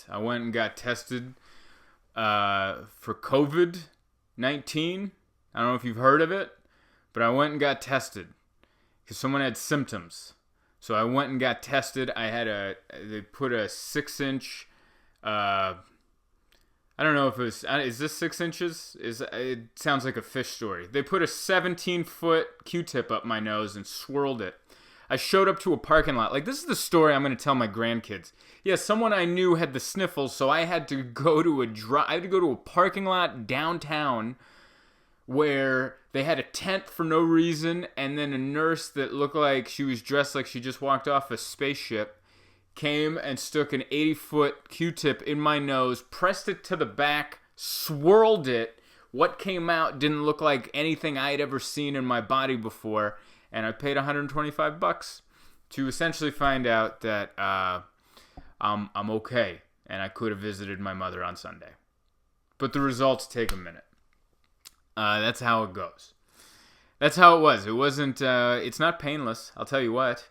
I went and got tested for COVID-19. I don't know if you've heard of it, but I went and got tested because someone had symptoms. So I went and got tested. They put a 6-inch, I don't know if it was, is this 6 inches? It sounds like a fish story. They put a 17-foot Q-tip up my nose and swirled it. I showed up to a parking lot. Like, this is the story I'm going to tell my grandkids. Yeah, someone I knew had the sniffles, so I had to go to a parking lot downtown where they had a tent for no reason, and then a nurse that looked like she was dressed like she just walked off a spaceship came and stuck an 80-foot Q-tip in my nose, pressed it to the back, swirled it. What came out didn't look like anything I'd ever seen in my body before, and I paid $125 to essentially find out that I'm okay, and I could have visited my mother on Sunday. But the results take a minute. That's how it goes. That's how it was. It wasn't, it's not painless. I'll tell you what.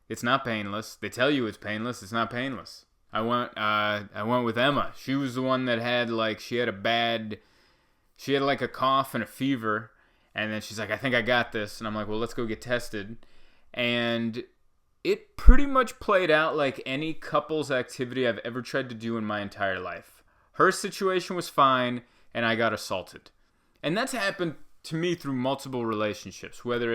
It's not painless. They tell you it's painless. It's not painless. I went with Emma. She was the one that had she had a cough and a fever. And then she's like, I think I got this. And I'm like, well, let's go get tested. And it pretty much played out like any couples activity I've ever tried to do in my entire life. Her situation was fine, and I got assaulted. And that's happened to me through multiple relationships, whether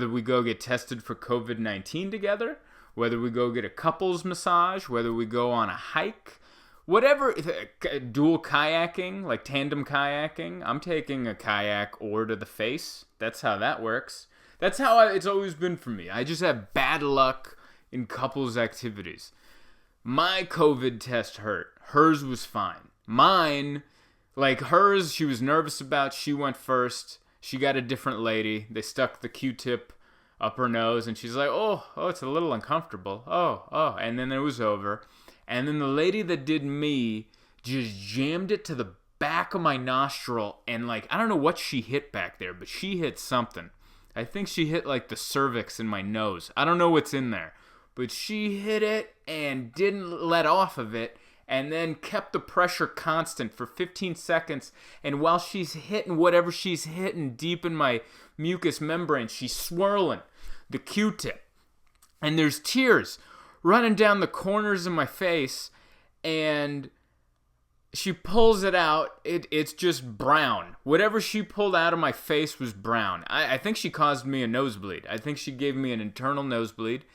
we go get tested for COVID-19 together, whether we go get a couples massage, whether we go on a hike, whatever, dual kayaking, like tandem kayaking. I'm taking a kayak oar to the face. That's how that works. That's how it's always been for me. I just have bad luck in couples activities. My COVID test hurt. Hers was fine. Mine, like hers, she was nervous about. She went first. She got a different lady. They stuck the Q-tip up her nose, and she's like, oh, it's a little uncomfortable. Oh, and then it was over. And then the lady that did me just jammed it to the back of my nostril, and I don't know what she hit back there, but she hit something. I think she hit the cervix in my nose. I don't know what's in there, but she hit it and didn't let off of it, and then kept the pressure constant for 15 seconds. And while she's hitting whatever she's hitting deep in my mucous membrane, she's swirling the Q-tip. And there's tears running down the corners of my face, and she pulls it out. It's just brown. Whatever she pulled out of my face was brown. I think she caused me a nosebleed. I think she gave me an internal nosebleed,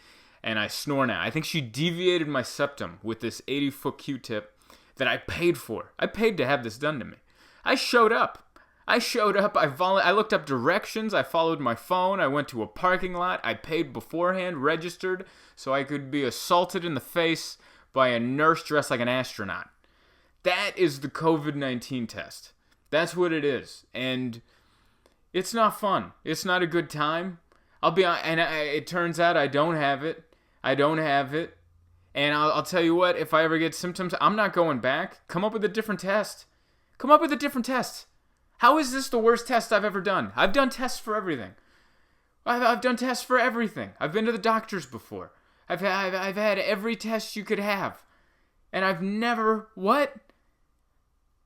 and I snore now. I think she deviated my septum with this 80-foot Q-tip that I paid for. I paid to have this done to me. I showed up. I looked up directions. I followed my phone. I went to a parking lot. I paid beforehand, registered, so I could be assaulted in the face by a nurse dressed like an astronaut. That is the COVID-19 test. That's what it is. And it's not fun. It's not a good time. It turns out I don't have it. And I'll tell you what, if I ever get symptoms, I'm not going back. Come up with a different test. How is this the worst test I've ever done? I've done tests for everything. I've done tests for everything. I've been to the doctors before. I've had every test you could have. And I've never... What?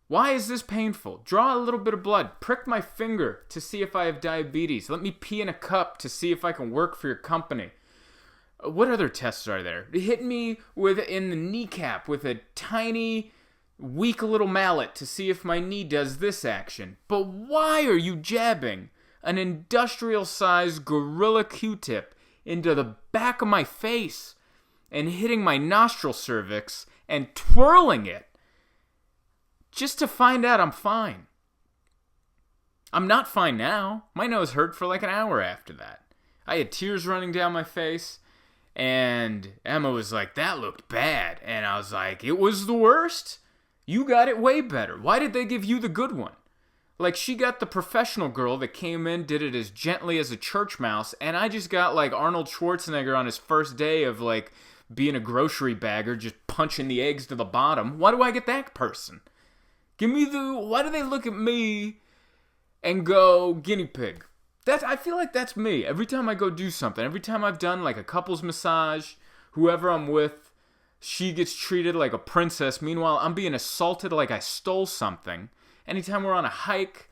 Why is this painful? Draw a little bit of blood. Prick my finger to see if I have diabetes. Let me pee in a cup to see if I can work for your company. What other tests are there? Hit me in the kneecap with a tiny, weak little mallet to see if my knee does this action. But why are you jabbing an industrial-sized gorilla Q-tip into the back of my face and hitting my nostril cervix and twirling it just to find out I'm fine? I'm not fine now. My nose hurt for an hour after that. I had tears running down my face, and Emma was like, that looked bad. And I was like, it was the worst? You got it way better. Why did they give you the good one? She got the professional girl that came in, did it as gently as a church mouse, and I just got Arnold Schwarzenegger on his first day of being a grocery bagger, just punching the eggs to the bottom. Why do I get that person? Why do they look at me and go, guinea pig? I feel like that's me. Every time I go do something, every time I've done a couples massage, whoever I'm with, She gets treated like a princess. Meanwhile, I'm being assaulted like I stole something. Anytime we're on a hike,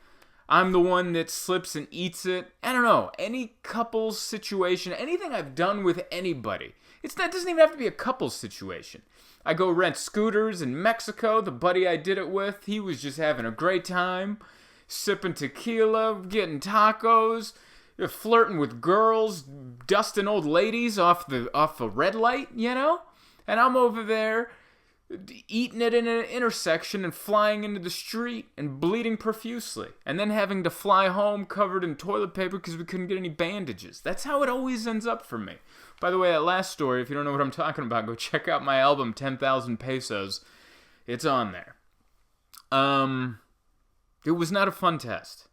I'm the one that slips and eats it. I don't know. Any couples situation, anything I've done with anybody. It doesn't even have to be a couples situation. I go rent scooters in Mexico. The buddy I did it with, he was just having a great time. Sipping tequila, getting tacos, flirting with girls, dusting old ladies off a red light, you know? And I'm over there eating it in an intersection and flying into the street and bleeding profusely. And then having to fly home covered in toilet paper because we couldn't get any bandages. That's how it always ends up for me. By the way, that last story, if you don't know what I'm talking about, go check out my album, 10,000 Pesos. It's on there. It was not a fun test.